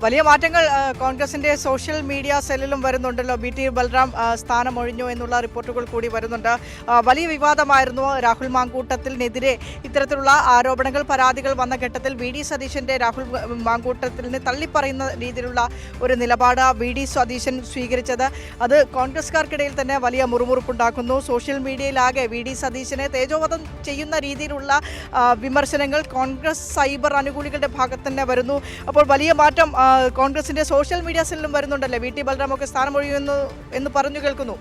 വലിയ മാറ്റങ്ങൾ കോൺഗ്രസിന്റെ സോഷ്യൽ മീഡിയ സെല്ലിലും വരുന്നുണ്ടല്ലോ. BT ബൽറാം സ്ഥാനമൊഴിഞ്ഞു എന്നുള്ള റിപ്പോർട്ടുകൾ കൂടി വരുന്നുണ്ട്. വലിയ വിവാദമായിരുന്നു രാഹുൽ മാങ്കൂട്ടത്തിനെതിരെ ഇത്തരത്തിലുള്ള ആരോപണങ്ങൾ, പരാതികൾ വന്ന ഘട്ടത്തിൽ VD സതീശന്റെ രാഹുൽ മാങ്കൂട്ടത്തിനെ തള്ളിപ്പറയുന്ന രീതിയിലുള്ള ഒരു നിലപാട് VD സതീശൻ സ്വീകരിച്ചത്. അത് കോൺഗ്രസ്കാർക്കിടയിൽ തന്നെ വലിയ മുറുമുറുപ്പുണ്ടാക്കുന്നു. സോഷ്യൽ മീഡിയയിലാകെ VD സതീശനെ തേജോവധം ചെയ്യുന്ന രീതിയിലുള്ള വിമർശനങ്ങൾ കോൺഗ്രസ് സൈബർ അനുകൂലികളുടെ ഭാഗത്ത് തന്നെ വരുന്നു. അപ്പോൾ വലിയ മാറ്റം കോൺഗ്രസിന്റെ സോഷ്യൽ മീഡിയ സെല്ലിലും വരുന്നുണ്ടല്ലേ. VT ബൽറാം ഒക്കെ സ്ഥാനമൊഴിയുന്നു എന്ന് പറഞ്ഞു കേൾക്കുന്നു.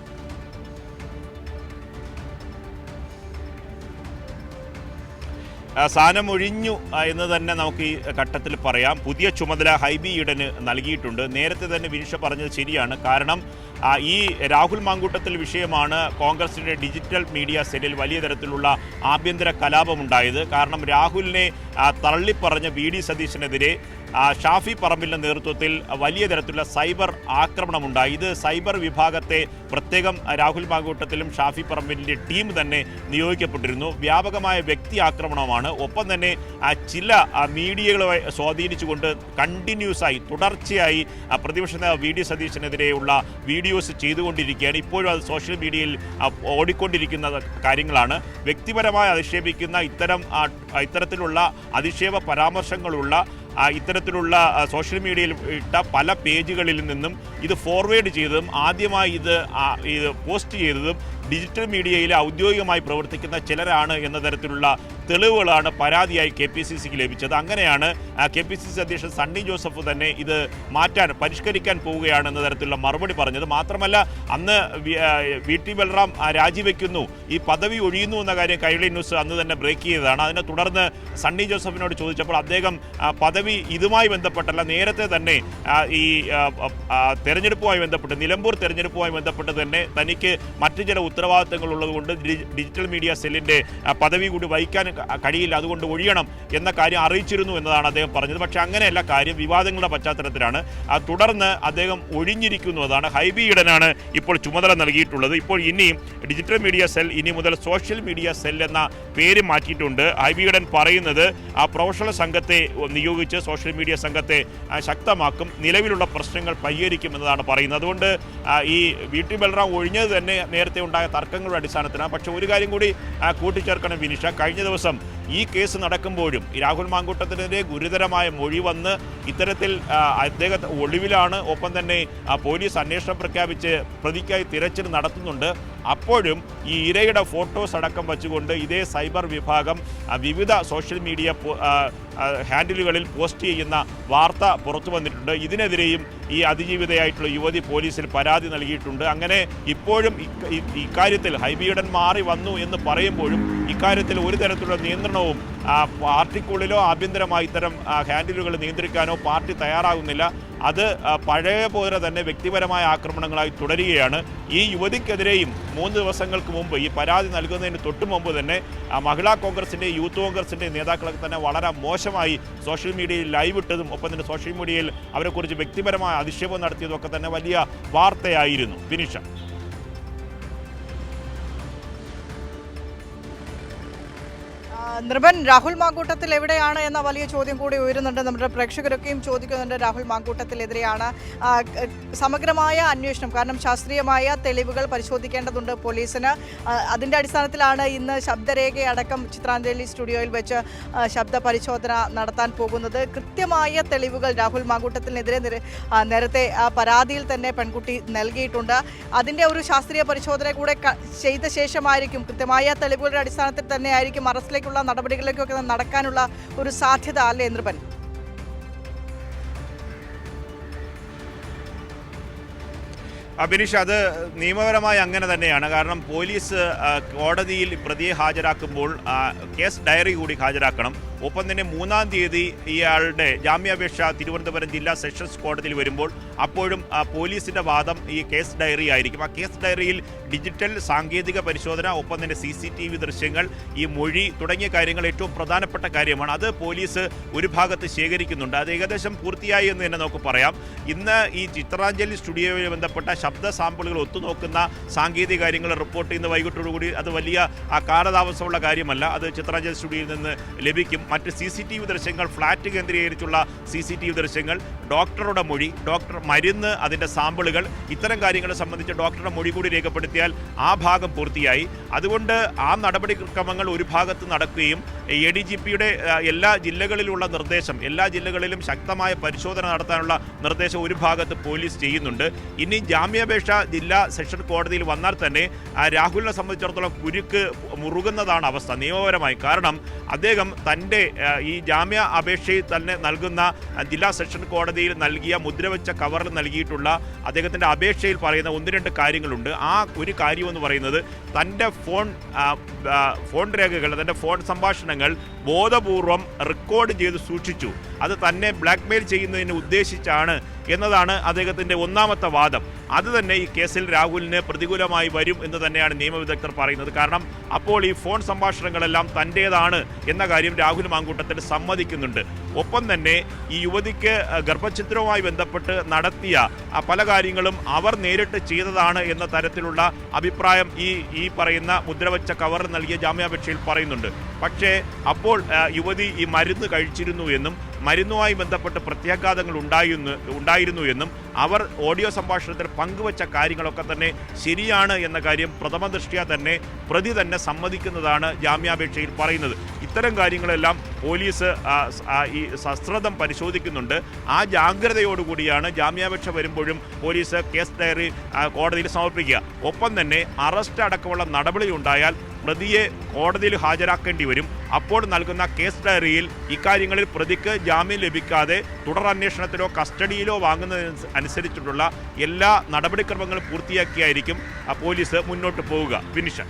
സ്ഥാനമൊഴിഞ്ഞു എന്ന് തന്നെ നമുക്ക് ഈ ഘട്ടത്തിൽ പറയാം. പുതിയ ചുമതല ഹൈബി ഈഡന് നൽകിയിട്ടുണ്ട്. നേരത്തെ തന്നെ വിനിഷ പറഞ്ഞത് ശരിയാണ്. കാരണം ഈ രാഹുൽ മാങ്കൂട്ടത്തിൽ വിഷയമാണ് കോൺഗ്രസിൻ്റെ ഡിജിറ്റൽ മീഡിയ സെല്ലിൽ വലിയ തരത്തിലുള്ള ആഭ്യന്തര കലാപമുണ്ടായത്. കാരണം രാഹുലിനെ തള്ളിപ്പറഞ്ഞ VD സതീശനെതിരെ ഷാഫി പറമ്പിലിൻ്റെ നേതൃത്വത്തിൽ വലിയ തരത്തിലുള്ള സൈബർ ആക്രമണമുണ്ടായി. ഇത് സൈബർ വിഭാഗത്തെ പ്രത്യേകം രാഹുൽ മാങ്കൂട്ടത്തിലും ഷാഫി പറമ്പിലിൻ്റെ ടീം തന്നെ നിയോഗിക്കപ്പെട്ടിരുന്നു. വ്യാപകമായ വ്യക്തി ആക്രമണമാണ്. ഒപ്പം തന്നെ ചില മീഡിയകളെ സ്വാധീനിച്ചുകൊണ്ട് കണ്ടിന്യൂസായി തുടർച്ചയായി പ്രതിപക്ഷ നേതാവ് VD സതീശനെതിരെയുള്ള വീഡിയോസ് ചെയ്തുകൊണ്ടിരിക്കുകയാണ്. ഇപ്പോഴും അത് സോഷ്യൽ മീഡിയയിൽ ഓടിക്കൊണ്ടിരിക്കുന്ന കാര്യങ്ങളാണ്. വ്യക്തിപരമായി അധിക്ഷേപിക്കുന്ന ഇത്തരത്തിലുള്ള അധിക്ഷേപ പരാമർശങ്ങളുള്ള ഇത്തരത്തിലുള്ള സോഷ്യൽ മീഡിയയിൽ ഇട്ട പല പേജുകളിൽ നിന്നും ഇത് ഫോർവേഡ് ചെയ്തതും ആദ്യമായി ഇത് പോസ്റ്റ് ചെയ്തതും ഡിജിറ്റൽ മീഡിയയിൽ ഔദ്യോഗികമായി പ്രവർത്തിക്കുന്ന ചിലരാണ് എന്ന തരത്തിലുള്ള തെളിവുകളാണ് പരാതിയായി KPCCക്ക് ലഭിച്ചത്. അങ്ങനെയാണ് KPCC അധ്യക്ഷൻ സണ്ണി ജോസഫ് തന്നെ ഇത് പരിഷ്കരിക്കാൻ പോവുകയാണ് എന്ന തരത്തിലുള്ള മറുപടി പറഞ്ഞത്. മാത്രമല്ല അന്ന് VT ബൽറാം രാജിവെക്കുന്നു, ഈ പദവി ഒഴിയുന്നു എന്ന കാര്യം കൈരളി ന്യൂസ് അന്ന് തന്നെ ബ്രേക്ക് ചെയ്തതാണ്. അതിനെ തുടർന്ന് സണ്ണി ജോസഫിനോട് ചോദിച്ചപ്പോൾ അദ്ദേഹം പദവി ഇതുമായി ബന്ധപ്പെട്ടല്ല, നേരത്തെ തന്നെ ഈ തെരഞ്ഞെടുപ്പുമായി ബന്ധപ്പെട്ട് നിലമ്പൂർ തെരഞ്ഞെടുപ്പുമായി ബന്ധപ്പെട്ട് തന്നെ തനിക്ക് മറ്റു ചില ഉത്തരവാദിത്തങ്ങൾ ഉള്ളതുകൊണ്ട് ഡിജിറ്റൽ മീഡിയ സെല്ലിൻ്റെ പദവി കൂടി വഹിക്കാൻ കഴിയില്ല, അതുകൊണ്ട് ഒഴിയണം എന്ന കാര്യം അറിയിച്ചിരുന്നു എന്നതാണ് അദ്ദേഹം പറഞ്ഞത്. പക്ഷേ അങ്ങനെയല്ല കാര്യം, വിവാദങ്ങളുടെ പശ്ചാത്തലത്തിലാണ്. തുടർന്ന് അദ്ദേഹം ഒഴിഞ്ഞിരിക്കുന്നു. അതാണ് ഹൈബി ഈഡനാണ് ഇപ്പോൾ ചുമതല നൽകിയിട്ടുള്ളത്. ഇപ്പോൾ ഇനിയും ഡിജിറ്റൽ മീഡിയ സെൽ ഇനി മുതൽ സോഷ്യൽ മീഡിയ സെൽ എന്ന പേര് മാറ്റിയിട്ടുണ്ട്. ഹൈബി ഈഡൻ പറയുന്നത് പ്രൊഫഷണൽ സംഘത്തെ നിയോഗിച്ച് സോഷ്യൽ മീഡിയ സംഘത്തെ ശക്തമാക്കും, നിലവിലുള്ള പ്രശ്നങ്ങൾ പരിഹരിക്കും എന്നതാണ് പറയുന്നത്. അതുകൊണ്ട് ഈ VT ബൽറാം ഒഴിഞ്ഞത് തന്നെ നേരത്തെ ഉണ്ടായ തർക്കങ്ങളുടെ അടിസ്ഥാനത്തിലാണ്. പക്ഷേ ഒരു കാര്യം കൂടി കൂട്ടിച്ചേർക്കണം വിനിഷ, കഴിഞ്ഞ ദിവസം ഈ കേസ് നടക്കുമ്പോഴും രാഹുൽ മാങ്കൂട്ടത്തിനെതിരെ ഗുരുതരമായ മൊഴി വന്ന് ഇത്തരത്തിൽ അദ്ദേഹത്തെ ഒളിവിലാണ്. ഒപ്പം തന്നെ പോലീസ് അന്വേഷണം പ്രഖ്യാപിച്ച് പ്രതിക്കായി തിരച്ചിൽ നടത്തുന്നുണ്ട്. അപ്പോഴും ഈ ഇരയുടെ ഫോട്ടോസ് അടക്കം വച്ചുകൊണ്ട് ഇതേ സൈബർ വിഭാഗം വിവിധ സോഷ്യൽ മീഡിയ ഹാൻഡിലുകളിൽ പോസ്റ്റ് ചെയ്യുന്ന വാർത്ത പുറത്തു വന്നിട്ടുണ്ട്. ഇതിനെതിരെയും ഈ അതിജീവിതയായിട്ടുള്ള യുവതി പോലീസിൽ പരാതി നൽകിയിട്ടുണ്ട്. അങ്ങനെ ഇപ്പോഴും ഇക്കാര്യത്തിൽ ഹൈബി ഈഡൻ മാറി വന്നു എന്ന് പറയുമ്പോഴും ഇക്കാര്യത്തിൽ ഒരു തരത്തിലുള്ള നിയന്ത്രണവും പാർട്ടിക്കുള്ളിലോ ആഭ്യന്തരമായി ഇത്തരം ഹാൻഡിലുകൾ നിയന്ത്രിക്കാനോ പാർട്ടി തയ്യാറാകുന്നില്ല. അത് പഴയ പോലെ തന്നെ വ്യക്തിപരമായ ആക്രമണങ്ങളായി തുടരുകയാണ്. ഈ യുവതിക്കെതിരെയും 3 ദിവസങ്ങൾക്ക് മുമ്പ് ഈ പരാതി നൽകുന്നതിന് തൊട്ടു മുമ്പ് തന്നെ മഹിളാ കോൺഗ്രസിൻ്റെ യൂത്ത് കോൺഗ്രസിൻ്റെ നേതാക്കളൊക്കെ തന്നെ വളരെ മോശമായി സോഷ്യൽ മീഡിയയിൽ ലൈവ് ഇട്ടതും ഒപ്പം തന്നെ സോഷ്യൽ മീഡിയയിൽ അവരെക്കുറിച്ച് വ്യക്തിപരമായ അധിക്ഷേപം നടത്തിയതൊക്കെ തന്നെ വലിയ വാർത്തയായിരുന്നു. വിനിഷ, നൃപൻ, രാഹുൽ മാങ്കൂട്ടത്തിൽ എവിടെയാണ് എന്ന വലിയ ചോദ്യം കൂടി ഉയരുന്നുണ്ട്. നമ്മുടെ പ്രേക്ഷകരൊക്കെയും ചോദിക്കുന്നുണ്ട്. രാഹുൽ മാങ്കൂട്ടത്തിലെതിരെയാണ് സമഗ്രമായ അന്വേഷണം, കാരണം ശാസ്ത്രീയമായ തെളിവുകൾ പരിശോധിക്കേണ്ടതുണ്ട് പോലീസിന്. അതിൻ്റെ അടിസ്ഥാനത്തിലാണ് ഇന്ന് ശബ്ദരേഖയടക്കം ചിത്രാഞ്ജലി സ്റ്റുഡിയോയിൽ വെച്ച് ശബ്ദ പരിശോധന നടത്താൻ പോകുന്നത്. കൃത്യമായ തെളിവുകൾ രാഹുൽ മാങ്കൂട്ടത്തിനെതിരെ നേരത്തെ പരാതിയിൽ തന്നെ പെൺകുട്ടി നൽകിയിട്ടുണ്ട്. അതിൻ്റെ ഒരു ശാസ്ത്രീയ പരിശോധന കൂടെ ചെയ്ത ശേഷമായിരിക്കും, കൃത്യമായ തെളിവുകളുടെ അടിസ്ഥാനത്തിൽ തന്നെയായിരിക്കും അറസ്റ്റിലേക്കുള്ള നടപടികളിലേക്കൊക്കെ നടക്കാനുള്ള ഒരു സാധ്യത അല്ലേ നൃപൻ? ബിനീഷ്, അത് നിയമപരമായി അങ്ങനെ തന്നെയാണ്. കാരണം പോലീസ് കോടതിയിൽ പ്രതിയെ ഹാജരാക്കുമ്പോൾ കേസ് ഡയറി കൂടി ഹാജരാക്കണം. ഒപ്പം തന്നെ 3-ാം തീയതി ഇയാളുടെ ജാമ്യാപേക്ഷ തിരുവനന്തപുരം ജില്ലാ സെഷൻസ് കോടതിയിൽ വരുമ്പോൾ അപ്പോഴും പോലീസിൻ്റെ വാദം ഈ കേസ് ഡയറി ആയിരിക്കും. ആ കേസ് ഡയറിയിൽ ഡിജിറ്റൽ സാങ്കേതിക പരിശോധന, ഒപ്പം തന്നെ CCTV ദൃശ്യങ്ങൾ, ഈ മൊഴി തുടങ്ങിയ കാര്യങ്ങൾ ഏറ്റവും പ്രധാനപ്പെട്ട കാര്യമാണ്. അത് പോലീസ് ഒരു ഭാഗത്ത് ശേഖരിക്കുന്നുണ്ട്. അത് ഏകദേശം പൂർത്തിയായി എന്ന് തന്നെ നമുക്ക് പറയാം. ഇന്ന് ഈ ചിത്രാഞ്ജലി സ്റ്റുഡിയോയുമായി ബന്ധപ്പെട്ട ശബ്ദ സാമ്പിളുകൾ ഒത്തുനോക്കുന്ന സാങ്കേതിക കാര്യങ്ങൾ റിപ്പോർട്ട് ചെയ്യുന്ന വൈകിട്ടോടുകൂടി അത് വലിയ കാലതാമസമുള്ള കാര്യമല്ല. അത് ചിത്രാഞ്ജലി സ്റ്റുഡിയോയിൽ നിന്ന് ലഭിക്കും. മറ്റ് CCTV ദൃശ്യങ്ങൾ, ഫ്ലാറ്റ് കേന്ദ്രീകരിച്ചുള്ള CCTV ദൃശ്യങ്ങൾ, ഡോക്ടറുടെ മൊഴി, ഡോക്ടർ മരുന്ന്, അതിൻ്റെ സാമ്പിളുകൾ, ഇത്തരം കാര്യങ്ങളെ സംബന്ധിച്ച് ഡോക്ടറുടെ മൊഴി കൂടി രേഖപ്പെടുത്തിയാൽ ആ ഭാഗം പൂർത്തിയായി. അതുകൊണ്ട് ആ നടപടിക്രമങ്ങൾ ഒരു ഭാഗത്ത് നടക്കുകയും ADGPയുടെ എല്ലാ ജില്ലകളിലുള്ള നിർദ്ദേശം, എല്ലാ ജില്ലകളിലും ശക്തമായ പരിശോധന നടത്താനുള്ള നിർദ്ദേശം ഒരു ഭാഗത്ത് പോലീസ് ചെയ്യുന്നുണ്ട്. ഇനി ജാമ്യാപേക്ഷ ജില്ലാ സെഷൻ കോടതിയിൽ വന്നാൽ തന്നെ രാഹുലിനെ സംബന്ധിച്ചിടത്തോളം കുരുക്ക് മുറുകുന്നതാണ് അവസ്ഥ നിയമപരമായി. കാരണം അദ്ദേഹം തൻ്റെ ഈ ജാമ്യ അപേക്ഷയിൽ തന്നെ നൽകുന്ന ജില്ലാ സെഷൻ കോടതിയിൽ നൽകിയ മുദ്രവെച്ച കവറിൽ നൽകിയിട്ടുള്ള അദ്ദേഹത്തിൻ്റെ അപേക്ഷയിൽ പറയുന്ന 1-2 കാര്യങ്ങളുണ്ട്. ആ ഒരു കാര്യമെന്ന് പറയുന്നത് തൻ്റെ ഫോൺ രേഖകൾ, തൻ്റെ ഫോൺ സംഭാഷണങ്ങൾ ബോധപൂർവം റെക്കോർഡ് ചെയ്ത് സൂക്ഷിച്ചു, അത് തന്നെ ബ്ലാക്ക്മെയിൽ ചെയ്യുന്നതിന് ഉദ്ദേശിച്ചാണ് എന്നതാണ് അദ്ദേഹത്തിൻ്റെ ഒന്നാമത്തെ വാദം. അത് തന്നെ ഈ കേസിൽ രാഹുലിന് പ്രതികൂലമായി വരും എന്ന് തന്നെയാണ് നിയമവിദഗ്ധർ പറയുന്നത്. കാരണം അപ്പോൾ ഈ ഫോൺ സംഭാഷണങ്ങളെല്ലാം തൻ്റേതാണ് എന്ന കാര്യം രാഹുൽ മാങ്കൂട്ടത്തിൽ സമ്മതിക്കുന്നുണ്ട്. ഒപ്പം തന്നെ ഈ യുവതിക്ക് ഗർഭഛിദ്രവുമായി ബന്ധപ്പെട്ട് നടത്തിയ പല കാര്യങ്ങളും അവർ നേരിട്ട് ചെയ്തതാണ് എന്ന തരത്തിലുള്ള അഭിപ്രായം ഈ പറയുന്ന മുദ്രവെച്ച കവറിൽ നൽകിയ ജാമ്യാപേക്ഷയിൽ പറയുന്നുണ്ട്. പക്ഷേ അപ്പോൾ യുവതി ഈ മരുന്ന് കഴിച്ചിരുന്നു എന്നും മരുന്നുമായി ബന്ധപ്പെട്ട് പ്രത്യാഘാതങ്ങൾ ഉണ്ടായിരുന്നു എന്നും അവർ ഓഡിയോ സംഭാഷണത്തിൽ പങ്കുവച്ച കാര്യങ്ങളൊക്കെ തന്നെ ശരിയാണ് എന്ന കാര്യം പ്രഥമ ദൃഷ്ട്യാ തന്നെ പ്രതി തന്നെ സമ്മതിക്കുന്നതാണ് ജാമ്യാപേക്ഷയിൽ പറയുന്നത്. ഇത്തരം കാര്യങ്ങളെല്ലാം പോലീസ് ഈ സശ്രദ്ധം പരിശോധിക്കുന്നുണ്ട്. ആ ജാഗ്രതയോടുകൂടിയാണ് ജാമ്യാപേക്ഷ വരുമ്പോഴും പോലീസ് കേസ് ഡയറി കോടതിയിൽ സമർപ്പിക്കുക. ഒപ്പം തന്നെ അറസ്റ്റ് അടക്കമുള്ള നടപടി ഉണ്ടായാൽ പ്രതിയെ കോടതിയിൽ ഹാജരാക്കേണ്ടി വരും. അപ്പോൾ നൽകുന്ന കേസ് ഡയറിയിൽ ഇക്കാര്യങ്ങളിൽ പ്രതിക്ക് ജാമ്യം ലഭിക്കാതെ തുടരന്വേഷണത്തിലോ കസ്റ്റഡിയിലോ വാങ്ങുന്നതിന് അനുസരിച്ചിട്ടുള്ള എല്ലാ നടപടിക്രമങ്ങളും പൂർത്തിയാക്കിയായിരിക്കും പോലീസ് മുന്നോട്ട് പോവുക. വിനിഷ.